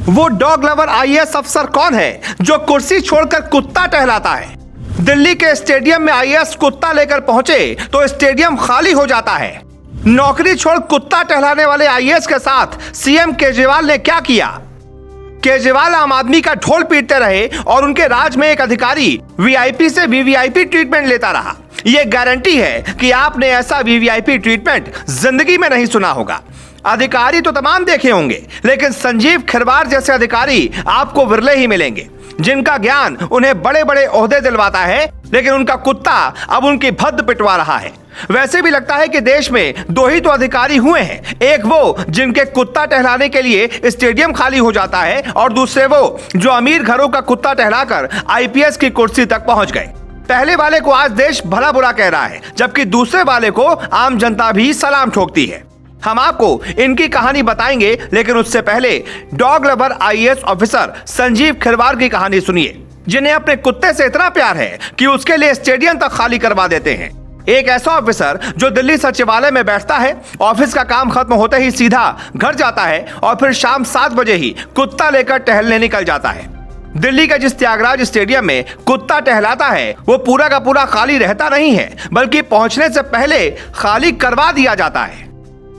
वो dog lover IAS अफसर कौन है जो कुर्सी छोड़कर कुत्ता टहलाता है? दिल्ली के स्टेडियम में आईएएस कुत्ता लेकर पहुंचे तो स्टेडियम खाली हो जाता है। नौकरी छोड़ कुत्ता टहलाने वाले आईएएस के साथ सीएम केजरीवाल ने क्या किया? केजरीवाल आम आदमी का ढोल पीटते रहे और उनके राज में एक अधिकारी वीआईपी से वीवीआईपी ट्रीटमेंट लेता रहा। यह गारंटी है कि आपने ऐसा वीवीआईपी ट्रीटमेंट जिंदगी में नहीं सुना होगा। अधिकारी तो तमाम देखे होंगे, लेकिन संजीव खिरवार जैसे अधिकारी आपको विरले ही मिलेंगे, जिनका ज्ञान उन्हें बड़े बड़े ओहदे दिलवाता है, लेकिन उनका कुत्ता अब उनकी भद्द पिटवा रहा है। वैसे भी लगता है कि देश में दो ही तो अधिकारी हुए हैं, एक वो जिनके कुत्ता टहलाने के लिए स्टेडियम खाली हो जाता है और दूसरे वो जो अमीर घरों का कुत्ता टहलाकर आईपीएस की कुर्सी तक पहुंच गए। पहले वाले को आज देश भला बुरा कह रहा है, जबकि दूसरे वाले को आम जनता भी सलाम ठोकती है। हम आपको इनकी कहानी बताएंगे, लेकिन उससे पहले dog lover IAS officer Sanjeev Khirwar की कहानी सुनिए, जिन्हें अपने कुत्ते से इतना प्यार है कि उसके लिए स्टेडियम तक खाली करवा देते हैं। एक ऐसा ऑफिसर जो दिल्ली सचिवालय में बैठता है, ऑफिस का काम खत्म होते ही सीधा घर जाता है और फिर शाम 7 बजे ही कुत्ता लेकर टहलने निकल जाता है। दिल्ली के जिस त्यागराज स्टेडियम में कुत्ता टहलाता है वो पूरा का पूरा खाली रहता नहीं है, बल्कि पहुंचने से पहले खाली करवा दिया जाता है।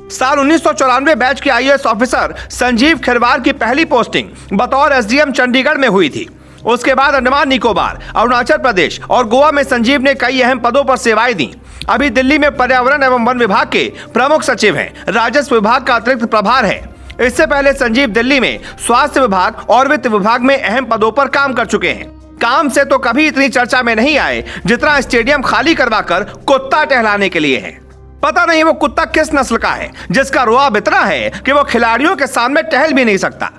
साल 1994 बैच के आईएएस ऑफिसर संजीव खिरवार की पहली पोस्टिंग बतौर एसडीएम चंडीगढ़ में हुई थी। उसके बाद अंडमान निकोबार, अरुणाचल प्रदेश और गोवा में संजीव ने कई अहम पदों पर सेवाएं दी। अभी दिल्ली में पर्यावरण एवं वन विभाग के प्रमुख सचिव हैं, राजस्व विभाग का अतिरिक्त प्रभार है। इससे पहले संजीव दिल्ली में स्वास्थ्य विभाग और वित्त विभाग में अहम पदों पर काम कर चुके हैं। काम से तो कभी इतनी चर्चा में नहीं आए जितना स्टेडियम खाली करवाकर कुत्ता टहलाने के लिए है। पता नहीं वो कुत्ता किस नस्ल का है, जिसका रुआब इतना है कि वो खिलाड़ियों के सामने टहल भी नहीं सकता।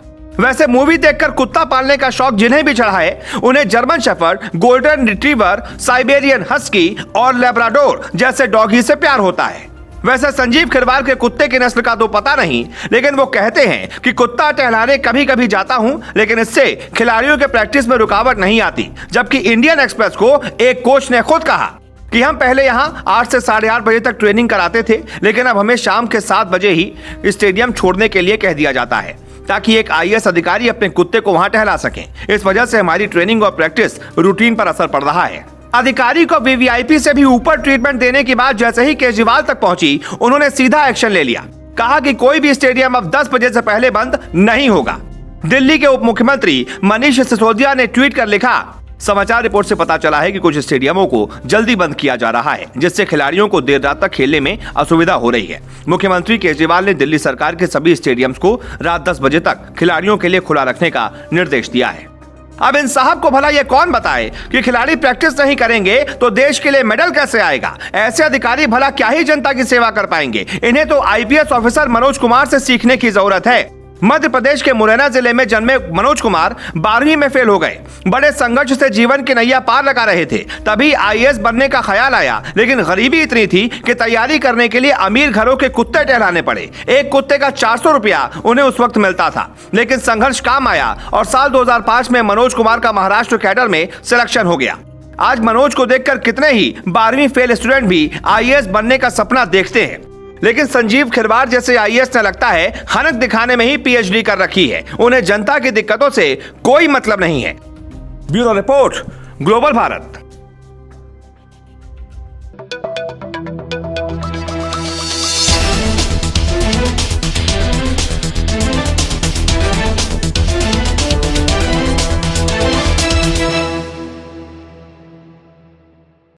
वैसे मूवी देखकर कुत्ता पालने का शौक जिन्हें भी चढ़ा है, उन्हें German shepherd, golden retriever, Siberian husky और लेब्राडोर जैसे डॉगी से प्यार होता है। वैसे संजीव खिरवार के कुत्ते की नस्ल का तो पता नहीं, लेकिन वो कहते हैं कि कुत्ता टहलाने कभी कभी जाता हूं, लेकिन इससे खिलाड़ियों के प्रैक्टिस में रुकावट नहीं आती। जबकि इंडियन एक्सप्रेस को एक कोच ने खुद कहा कि हम पहले यहां 8 से 8:30 बजे तक ट्रेनिंग कराते थे, लेकिन अब हमें शाम के 7 बजे ही स्टेडियम छोड़ने के लिए कह दिया जाता है, ताकि एक आईएएस अधिकारी अपने कुत्ते को वहां टहला सके। इस वजह से हमारी ट्रेनिंग और प्रैक्टिस रूटीन पर असर पड़ रहा है। अधिकारी को वीवीआईपी से भी ऊपर ट्रीटमेंट देने की बात जैसे ही केजरीवाल तक पहुंची, उन्होंने सीधा एक्शन ले लिया। कहा कि कोई भी स्टेडियम अब 10 बजे से पहले बंद नहीं होगा। दिल्ली के उप मुख्यमंत्री मनीष सिसोदिया ने ट्वीट कर लिखा, समाचार रिपोर्ट से पता चला है कि कुछ स्टेडियमों को जल्दी बंद किया जा रहा है, जिससे खिलाड़ियों को देर रात तक खेलने में असुविधा हो रही है। मुख्यमंत्री केजरीवाल ने दिल्ली सरकार के सभी स्टेडियम्स को रात 10 बजे तक खिलाड़ियों के लिए खुला रखने का निर्देश दिया है। अब इन साहब को भला ये कौन बताए कि खिलाड़ी प्रैक्टिस नहीं करेंगे तो देश के लिए मेडल कैसे आएगा? ऐसे अधिकारी भला क्या ही जनता की सेवा कर पाएंगे? इन्हें तो आईपीएस ऑफिसर मनोज कुमार से सीखने की जरूरत है। मध्य प्रदेश के मुरैना जिले में जन्मे मनोज कुमार 12वीं में फेल हो गए। बड़े संघर्ष से जीवन की नैया पार लगा रहे थे, तभी आईएएस बनने का ख्याल आया, लेकिन गरीबी इतनी थी कि तैयारी करने के लिए अमीर घरों के कुत्ते टहलाने पड़े। एक कुत्ते का 400 रुपया उन्हें उस वक्त मिलता था, लेकिन संघर्ष काम आया और साल 2005 में मनोज कुमार का महाराष्ट्र कैडर में सिलेक्शन हो गया। आज मनोज को देखकर कितने ही 12वीं फेल स्टूडेंट भी आईएएस बनने का सपना देखते हैं, लेकिन संजीव खिरवार जैसे आईएएस ने लगता है हनक दिखाने में ही पीएचडी कर रखी है। उन्हें जनता की दिक्कतों से कोई मतलब नहीं है। Bureau report, global Bharat.